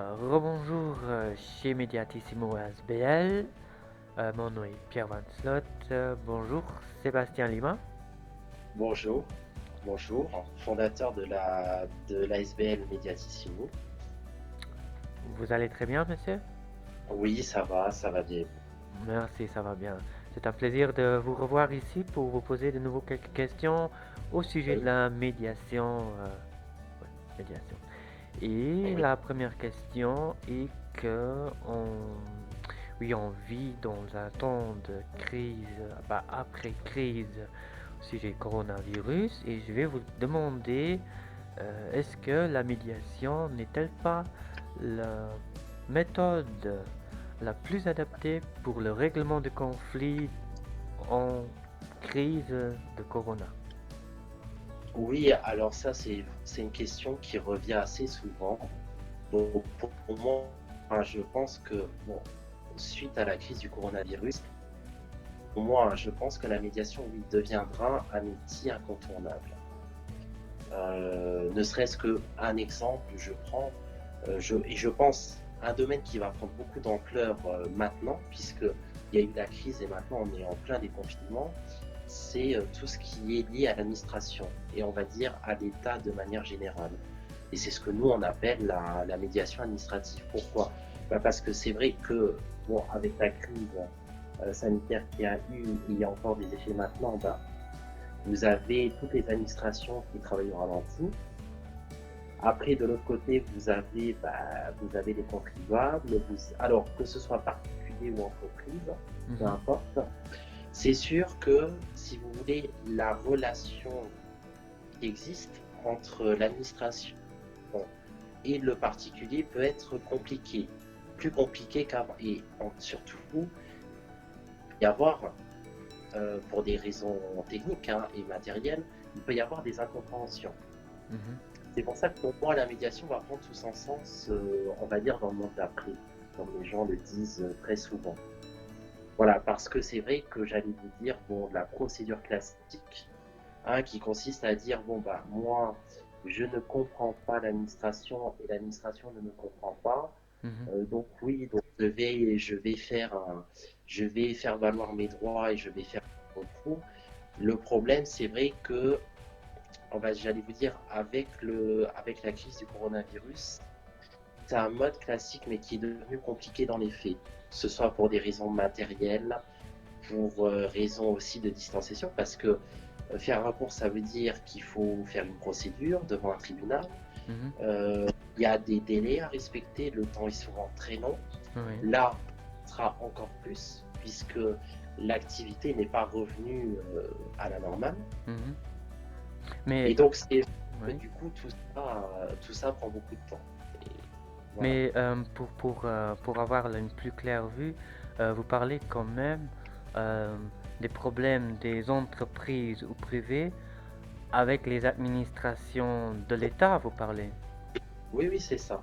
Rebonjour chez Mediatissimo SBL. Mon nom est Pierre Van Slot. Bonjour Sébastien Lima. Bonjour, bonjour, fondateur de l'ASBL Mediatissimo. Vous allez très bien, monsieur? Oui, ça va bien. Merci, ça va bien. C'est un plaisir de vous revoir ici pour vous poser de nouveau quelques questions au sujet de Oui, la médiation. Ouais, médiation. Et oui, la première question est que oui, on vit dans un temps de crise, après crise au sujet coronavirus, et je vais vous demander, est-ce que la médiation n'est-elle pas la méthode la plus adaptée pour le règlement de conflits en crise de corona? oui, alors ça, c'est une question qui revient assez souvent. Bon, pour moi, je pense que, bon, suite à la crise du coronavirus, pour moi, je pense que la médiation, oui, deviendra un outil incontournable. Ne serait-ce qu'un exemple, je prends, et je pense un domaine qui va prendre beaucoup d'ampleur maintenant, puisqu'il y a eu la crise et maintenant on est en plein déconfinement, c'est tout ce qui est lié à l'administration et on va dire à l'État de manière générale. Et c'est ce que nous on appelle la médiation administrative. Pourquoi? Parce que c'est vrai que bon, avec la crise sanitaire qu'il y a eu et il y a encore des effets maintenant, vous avez toutes les administrations qui travaillent au ralenti. Après, de l'autre côté, vous avez les contribuables. Alors, que ce soit particulier ou entreprise, peu Mhm, importe. C'est sûr que, si vous voulez, la relation qui existe entre l'administration et le particulier peut être compliquée. Plus compliquée qu'avant. Et surtout, il peut y avoir, pour des raisons techniques et matérielles, il peut y avoir des incompréhensions. mhm. C'est pour ça que pour moi, la médiation va prendre tout son sens, on va dire, dans le monde d'après, comme les gens le disent très souvent. Voilà, parce que c'est vrai que j'allais vous dire, bon, la procédure classique, qui consiste à dire, bon, bah, moi, je ne comprends pas l'administration et l'administration ne me comprend pas. Mhm. Donc oui, donc je vais faire valoir mes droits et je vais faire un recours. Le problème, c'est vrai que j'allais vous dire, avec la crise du coronavirus, c'est un mode classique, mais qui est devenu compliqué dans les faits. Que ce soit pour des raisons matérielles, pour raisons aussi de distanciation, parce que faire un recours, ça veut dire qu'il faut faire une procédure devant un tribunal. Mhm. Euh, Il y a des délais à respecter, le temps est souvent très long. Oui. Là, ce sera encore plus, puisque l'activité n'est pas revenue à la normale. Mhm. Mais Et donc, oui. du coup, tout ça prend beaucoup de temps. Et voilà. Mais pour avoir une plus claire vue, vous parlez quand même euh, des problèmes des entreprises ou privées avec les administrations de l'État, vous parlez. Oui, oui, c'est ça.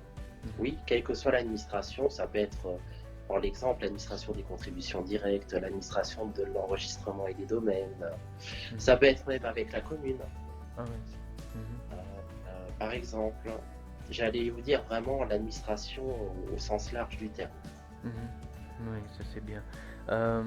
Mhm, Oui, quelle que soit l'administration, ça peut être, par l'exemple, l'administration des contributions directes, l'administration de l'enregistrement et des domaines. mhm. Ça peut être même avec la commune, Ah oui. Mhm, par exemple. J'allais vous dire vraiment l'administration au sens large du terme. mhm. Oui, ça c'est bien. Euh,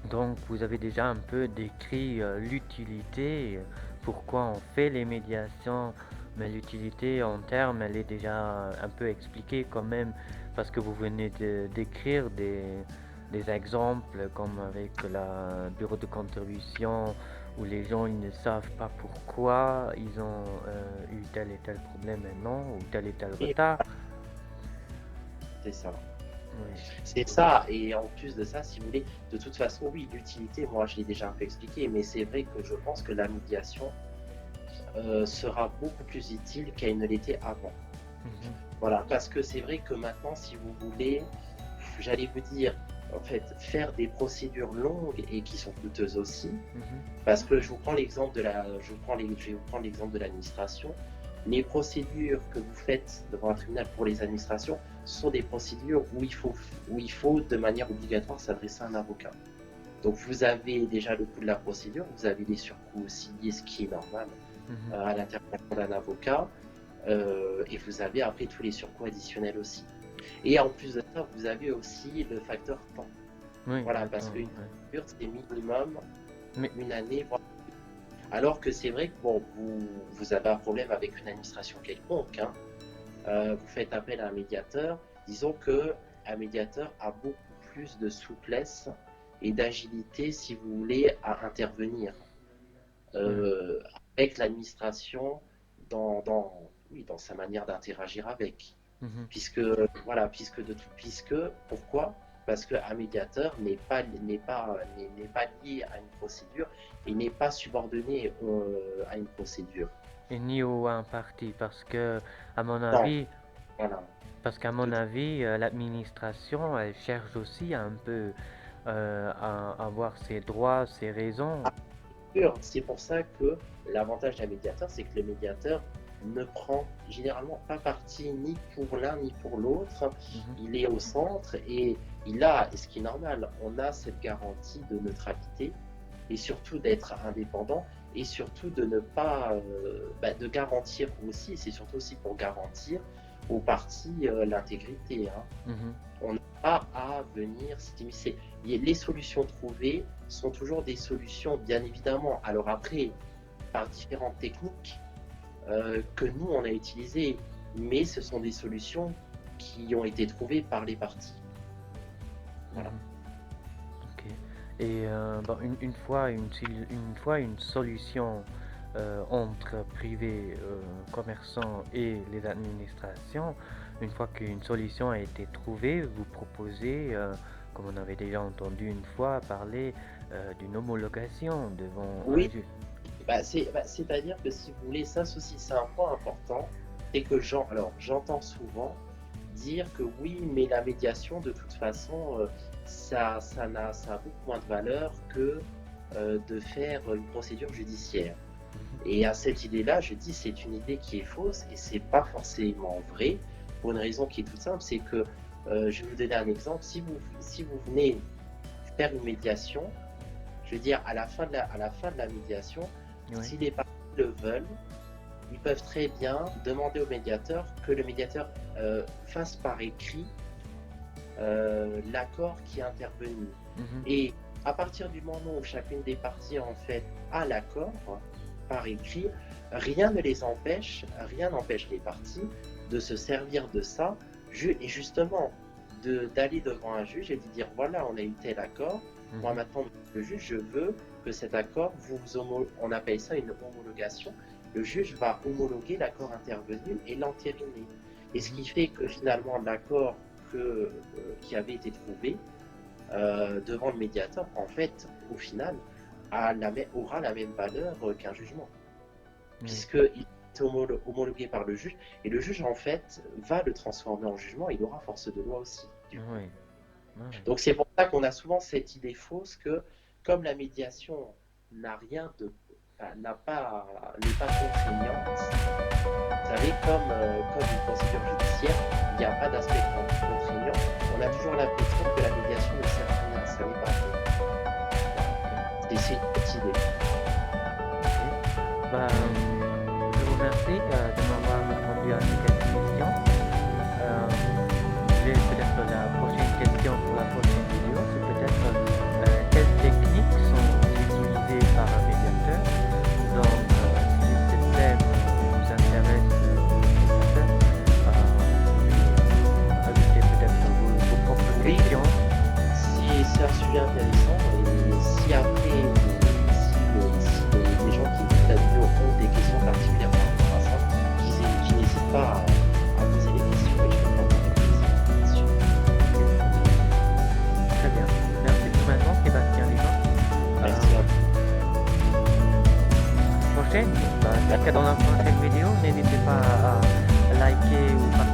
donc vous avez déjà un peu décrit l'utilité, pourquoi on fait les médiations, mais l'utilité en termes, elle est déjà un peu expliquée quand même, parce que vous venez de décrire des exemples comme avec le bureau de contribution, où les gens ils ne savent pas pourquoi ils ont eu tel et tel problème maintenant, ou tel et tel Et retard. c'est ça. Oui. C'est ça, et en plus de ça, si vous voulez, de toute façon, oui, l'utilité, moi je l'ai déjà un peu expliqué, mais c'est vrai que je pense que la médiation sera beaucoup plus utile qu'elle ne l'était avant. Mhm, Voilà, parce que c'est vrai que maintenant, si vous voulez, j'allais vous dire, en fait, faire des procédures longues et qui sont coûteuses aussi, mhm, parce que je vous prends l'exemple de je vais vous prendre l'exemple de l'administration. Les procédures que vous faites devant un tribunal pour les administrations sont des procédures où il faut de manière obligatoire s'adresser à un avocat. Donc vous avez déjà le coût de la procédure, vous avez des surcoûts aussi liés, ce qui est normal mhm, à l'intervention d'un avocat. Et vous avez après tous les surcoûts additionnels aussi. Et en plus de ça, vous avez aussi le facteur temps. Oui, Voilà, le parce temps, qu'une ouais. procédure, c'est minimum Mais, une année, voire alors que c'est vrai que bon, vous avez un problème avec une administration quelconque, hein. Vous faites appel à un médiateur. Disons que un médiateur a beaucoup plus de souplesse et d'agilité, si vous voulez, à intervenir ouais. euh, avec l'administration oui, dans sa manière d'interagir avec. Mhm. Puisque, voilà, puisque, pourquoi? Parce qu'un médiateur n'est pas lié à une procédure et n'est pas subordonné à une procédure. Et ni au un parti, à mon Non, avis, voilà. parce qu'à mon avis, l'administration, elle cherche aussi un peu à avoir ses droits, ses raisons. C'est pour ça que l'avantage d'un médiateur, c'est que le médiateur ne prend généralement pas parti ni pour l'un ni pour l'autre. Mhm. Il est au centre et ce qui est normal, on a cette garantie de neutralité et surtout d'être indépendant et surtout de ne pas, de garantir aussi, c'est surtout aussi pour garantir au parti l'intégrité, hein. Mhm. On n'a pas à venir s'immiscer. Les solutions trouvées sont toujours des solutions, bien évidemment. Alors après, par différentes techniques que nous, on a utilisées, mais ce sont des solutions qui ont été trouvées par les partis. Voilà. Mhm. Ok. Et bon, une fois une solution entre privés, commerçants et les administrations, une fois qu'une solution a été trouvée, vous proposez, comme on avait déjà entendu une fois parler, d'une homologation devant un Oui, juge. c'est-à-dire que si vous voulez, ça aussi, c'est un point important, c'est que j'entends souvent dire que oui, mais la médiation, de toute façon, ça a beaucoup moins de valeur que de faire une procédure judiciaire. Et à cette idée-là, je dis c'est une idée qui est fausse et c'est pas forcément vrai pour une raison qui est toute simple, c'est que je vais vous donner un exemple. Si vous venez faire une médiation, je veux dire à la fin de la médiation, Oui. si les parties le veulent, ils peuvent très bien demander au médiateur que le médiateur fasse par écrit l'accord qui est intervenu. Mhm. Et à partir du moment où chacune des parties en fait a l'accord par écrit, rien n'empêche les parties de se servir de ça et justement d'aller devant un juge et de dire voilà, on a eu tel accord. Moi Mhm. maintenant, le juge, je veux que cet accord, on appelle ça une homologation. Le juge va homologuer l'accord intervenu et l'entériner. Et ce qui fait que finalement l'accord qui avait été trouvé devant le médiateur, en fait, au final, aura la même valeur qu'un jugement, Oui. puisqu'il est homologué par le juge, et le juge, en fait, va le transformer en jugement, il aura force de loi aussi. Oui. Oui. Donc c'est pour ça qu'on a souvent cette idée fausse que, comme la médiation n'a rien de, n'est pas contraignante, vous savez, comme une procédure judiciaire, il n'y a pas d'aspect contraignant. On a toujours l'impression que la médiation ne sert à rien, ça n'est pas vrai. C'est une petite idée. Bah, je vous remercie de m'avoir répondu à ces quelques questions. J'ai peut-être la prochaine question pour la prochaine vidéo, c'est peut-être quelles techniques sont utilisées par un médiateur. Donc, si ce thème vous intéresse, ajoutez peut-être vos propres Oui. questions. C'est un sujet intéressant et si après, si les gens qui écoutent la vidéo ont des questions particulières par rapport à ça, qu'ils n'hésitent pas à poser des questions et je vais répondre avec plaisir, bien sûr. Très bien. Merci pour maintenant, Sébastien Lévin. Merci à vous. Prochaine, jusqu'à dans la prochaine vidéo, n'hésitez pas à liker ou partager.